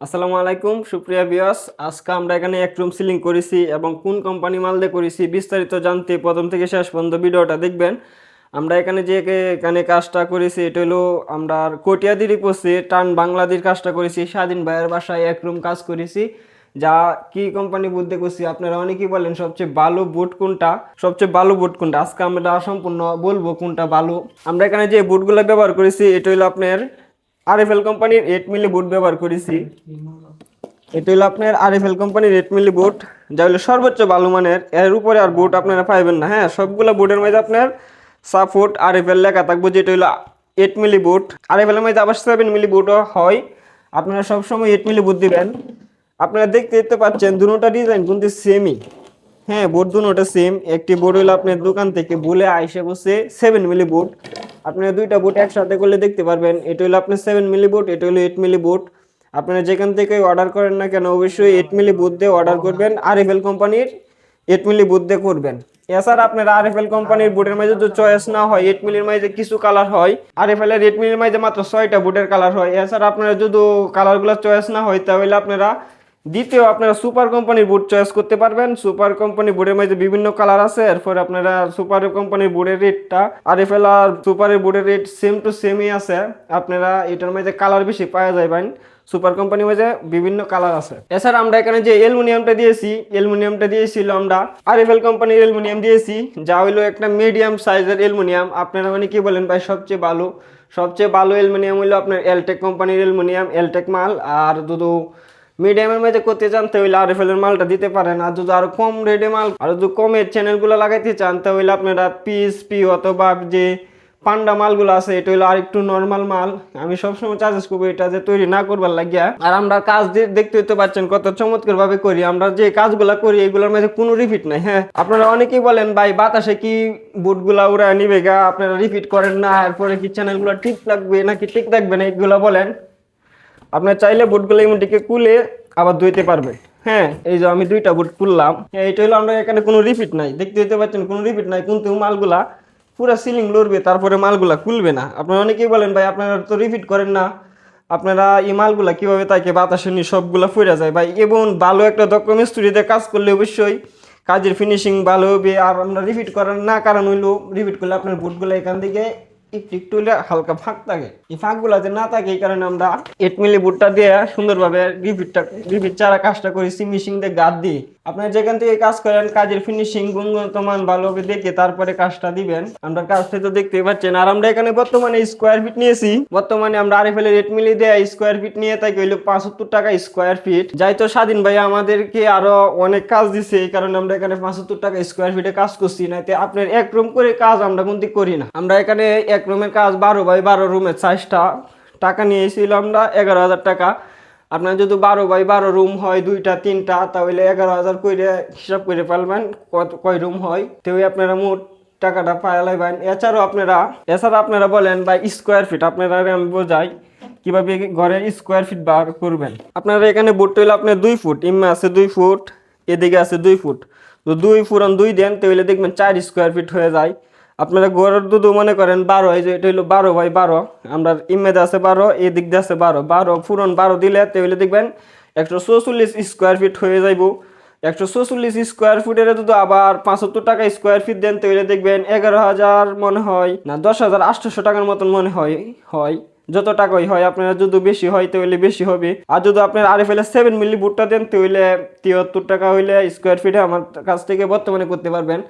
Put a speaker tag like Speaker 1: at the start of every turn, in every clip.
Speaker 1: আসসালামু আলাইকুম সুপ্রিয়া ভিউয়ার্স, আজকে আমরা এখানে এক রুম সিলিং করেছি এবং কোন কোম্পানি মাল দিয়ে করেছি বিস্তারিত জানতে প্রথম থেকে শেষ পর্যন্ত ভিডিওটা দেখবেন। আমরা এখানে এখানে কাজটা করেছি এটা হলো আমরা কটিয়াদিরই পড়ছি টান বাংলাদেশ কাজটা করেছি স্বাধীন ভাইয়ের বাসায় এক রুম কাজ করেছি। যা কি কোম্পানি বুট দিয়ে করছি আপনারা অনেকেই বলেন সবচেয়ে ভালো বুট কোনটা, সবচেয়ে ভালো বুট কোনটা, আজকে আমরা সম্পূর্ণ বলবো কোনটা ভালো। আমরা এখানে যে বুটগুলো ব্যবহার করেছি এটা হলো আপনার আরএফএল কোম্পানির 8 মিলি বুট ব্যবহার করেছি। এটা হলো আপনার আরএফএল কোম্পানির 8 মিলি বুট, যা হলো সর্বোচ্চ ভালো মানের। এর উপরে আর বুট আপনারা পাইবেন না। হ্যাঁ, সবগুলো বুটের মধ্যে আপনার সাপোর্ট আরএফএল লেখা থাকবে, যেটা হলো 8 মিলি বুট। আরএফএল এর মধ্যে আবার 7 মিলি বুটও হয়। আপনারা সবসময় 8 মিলি বুট দিবেন। আপনারা দেখতে পাচ্ছেন দুটোটা ডিজাইন কিন্তু সেমই। হ্যাঁ, বোর্ড দুটোটা সেম। একটি বোর্ড হলো আপনার দোকান থেকে বলে আইসে বসে 7 মিলি বোর্ড। আপনারা দুইটা বোর্ড একসাথে করলে দেখতে পারবেন এটা হলো আপনার 7 মিলি বোর্ড, এটা হলো 8 মিলি বোর্ড। আপনারা যেখান থেকে অর্ডার করেন না কেন অবশ্যই 8 মিলি বোর্ড দিয়ে অর্ডার করবেন, আরএফএল কোম্পানির 8 মিলি বোর্ড দিয়ে করবেন। এছাড়া আপনারা আরএফএল কোম্পানির বোর্ডের মাঝে যদি চয়েস না হয় 8 মিলির মাঝে কিছু কালার হয়, আরএফএল এর 8 মিলির মাঝে মাত্র 6টা বোর্ডের কালার হয়। এছাড়া আপনারা যদি কালারগুলো চয়েস না হয় তাহলে আপনারা দ্বিতীয় আপনারা সুপার কোম্পানির বুট চয়েস করতে পারবেন। সুপার কোম্পানি বুটের মধ্যে বিভিন্ন কালার আছে। এরপর আপনারা সুপার কোম্পানির বুটের রেটটা আরএফএল আর সুপারের বুটের রেট সেম টু সেমই আছে। আপনারা এটার মধ্যে কালার বেশি পাওয়া যাবেন। সুপার কোম্পানির মধ্যে বিভিন্ন কালার আছে। এছাড়া আমরা এখানে যে অ্যালুমিনিয়ামটা দিয়েছিল আমরা আরএফএল কোম্পানির অ্যালুমিনিয়াম দিয়েছি, যা হইলো একটা মিডিয়াম সাইজের অ্যালুমিনিয়াম। আপনারা মানে কি বলেন ভাই সবচেয়ে ভালো অ্যালুমিনিয়াম হইলো আপনার এলটেক কোম্পানির অ্যালুমিনিয়াম, এলটেক মাল। আর দুটো মিডিয়ামের মধ্যে করতে চান তাহলে আরএফএল এর মালটা দিতে পারেন। আর যদি আরো কম রেটে মাল আর যদি কমের চ্যানেলগুলো লাগাইতে চান তাহলে আপনারা পিএসপি অথবা যে পান্ডা মালগুলো আছে এটা হলো আর একটু নর্মাল মাল। আমি সবসময় চার্জেস করবো এটা যে তৈরি না করবার লাগিয়া। আর আমরা কাজ দেখতে পাচ্ছেন কত চমৎকার ভাবে করি। আমরা যে কাজগুলা করি এগুলোর মধ্যে কোনো রিপিট নাই। হ্যাঁ, আপনারা অনেকেই বলেন ভাই বাতাসে কি বুটগুলা উড়া নিবে গা, আপনারা রিপিট করেন না, এরপরে কি চ্যানেলগুলো ঠিক লাগবে নাকি ঠিক থাকবে না এগুলো বলেন। আপনার চাইলে বুটগুলো এমনটিকে খুলে আবার ধুইতে পারবে। হ্যাঁ, এই যে আমি দুইটা বুট খুললাম, এইটা হলো আমরা এখানে কোনো রিপিট নাই, দেখতে পাচ্ছেন কোনো রিপিট নাই, কিন্তু মালগুলা পুরো সিলিং লড়বে তারপরে মালগুলা খুলবে না। আপনারা অনেকেই বলেন ভাই আপনারা তো রিপিট করেন না, আপনারা এই মালগুলা কিভাবে তাকে বাতাসে নিয়ে সবগুলা ফুরে যায় ভাই। এবং ভালো একটা দক্ষ মিস্ত্রিতে কাজ করলে অবশ্যই কাজের ফিনিশিং ভালো হবে। আর আমরা রিপিট করেন না কারণ হইলো রিপিট করলে আপনার বুটগুলো এখান থেকে একটু একটু হালকা ফাঁক থাকে, এই ফাঁকগুলা যে না থাকে এই কারণে আমরা 8 মিলি বুটটা দিয়ে সুন্দরভাবে রিপিট চারা কাজটা করেছি মিশিং দিয়ে গাদ দিয়ে। আপনারা যেখান থেকে কাজ করেন কাজের ফিনিশিং গুণগত মান ভালোভাবে দেখে তারপরে কাজটা দিবেন। আমরা কাজটা তো দেখতেই পাচ্ছেন। আর আমরা এখানে বর্তমানে স্কোয়ার ফিট নিয়েছি, বর্তমানে আমরা আরএফএল এর 8 মিলি দিয়ে স্কোয়ার ফিট নিয়ে থাকি হইলো 75 টাকা স্কোয়ার ফিট। যাই তো স্বাধীন ভাই আমাদেরকে আরো অনেক কাজ দিছে, এই কারণে আমরা এখানে 75 টাকা স্কোয়ার ফিটে কাজ করছি। না আপনার এক রুম করে কাজ আমরা কিন্তু করি না। আমরা এখানে এক রুমের কাজ 12x12 রুমের সাইজটা টাকা নিয়েছিলাম আমরা 11,000 টাকা। আপনার যদি 12x12 রুম হয় দুইটা তিনটা তাহলে 11,000 করে হিসাব করে ফেলবেন কয় রুম হয়, তো আপনারা মোট টাকাটা পায় লাইবেন। এছাড়া আপনারা বলেন ভাই স্কোয়ার ফিট, আপনারা আমি বোঝাই কিভাবে ঘরের স্কোয়ার ফিট বার করবেন। আপনারা এখানে বুট হইলে আপনার 2 ফুট, ইমে আছে 2 ফুট, এদিকে আছে 2 ফুট, তো 2 ফুরন 2 দেন তাহলে দেখবেন 4 স্কোয়ার ফিট হয়ে যায়। আপনারা গড়ের দুধ মনে করেন 12, এই যে এটা হলো 12x12, আমরা ইমেজে আছে 12, এই দিক দিয়ে আছে 12 ফুরন 12 দিলে তাহলে দেখবেন 144 স্কোয়ার ফিট হয়ে যাইব। 144 স্কোয়ার ফিটের যদি আবার 75 টাকা স্কোয়ার ফিট দেন তাহলে দেখবেন 11,000 মনে হয় না 10,800 টাকার মতন মনে হয় যত টাকাই হয়। আপনারা যদি বেশি হয় তাহলে বেশি হবে। আর যদি আপনার আরএফএল 7 মিলি বুটটা দেন তাহলে 73 টাকা হইলে স্কোয়ার ফিটে আমার কাছ থেকে বর্তমানে করতে পারবেন।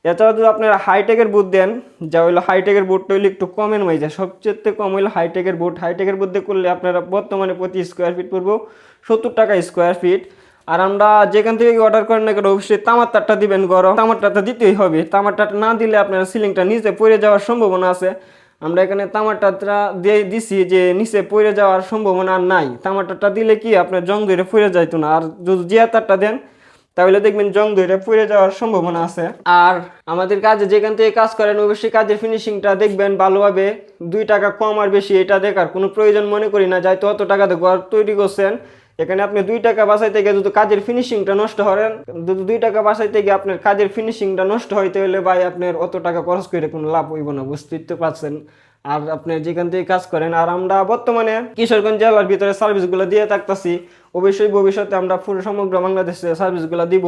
Speaker 1: এছাড়া যদি আপনারা হাইটেকের বুট দেন, যা হইলো হাইটেকের বুটটা হইলে একটু কমের মধ্যে, সবচেয়ে কম হইলো হাইটেকের বুট দিয়ে করলে আপনারা বর্তমানে প্রতি স্কোয়ার ফিট পড়বো 70 টাকা স্কোয়ার ফিট। আর আমরা যেখান থেকে অর্ডার করেন না কেন অবশ্যই তামার তারটা দিবেন, গরম তামার তারটা দিতেই হবে। তামার তারটা না দিলে আপনারা সিলিংটা নিচে পড়ে যাওয়ার সম্ভাবনা আছে। আমরা এখানে তামার তারটা দিয়ে দিছি যে নিচে পড়ে যাওয়ার সম্ভাবনা আর নাই। তামার তারটা দিলে কি আপনার জং ধরে পড়ে যাইতো না। আর যদি জিয়া তারটা দেন তাহলে দেখবেন জং ধরে পড়ে যাওয়ার সম্ভাবনা আছে। আর আমাদের কাজে যেখান থেকে কাজ করেন অবশ্যই কাজের ফিনিশিংটা দেখবেন ভালোভাবে। 2 টাকা কম আর বেশি এটা দেখার কোনো প্রয়োজন মনে করি না, যাই তো অত টাকা দিয়ে ঘর তৈরি করছেন। এখানে আপনি 2 টাকা বাঁচাইতে গিয়ে যদি কাজের ফিনিশিংটা নষ্ট করেন, যদি 2 টাকা বাঁচাইতে গিয়ে আপনার কাজের ফিনিশিংটা নষ্ট হয় তাহলে ভাই আপনার অত টাকা খরচ করে কোনো লাভ হইব না, বুঝতেই তো পারছেন। আর আপনি যেখান থেকে কাজ করেন। আর আমরা বর্তমানে কিশোরগঞ্জ জেলার ভিতরে সার্ভিসগুলো দিয়ে থাকতেছি, অবশ্যই ভবিষ্যতে আমরা পুরো সমগ্র বাংলাদেশে সার্ভিসগুলো দিব।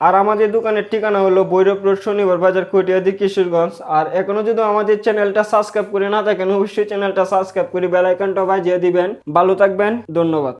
Speaker 1: আর আমাদের দোকানের ঠিকানা হলো ভৈরব রোড, শনিবার বাজার, কটিয়াদি, কিশোরগঞ্জ। আর এখনো যদি আমাদের চ্যানেলটা সাবস্ক্রাইব করে না থাকেন, অবশ্যই চ্যানেলটা সাবস্ক্রাইব করে বেল আইকনটা বাজিয়ে দিবেন। ভালো থাকবেন, ধন্যবাদ।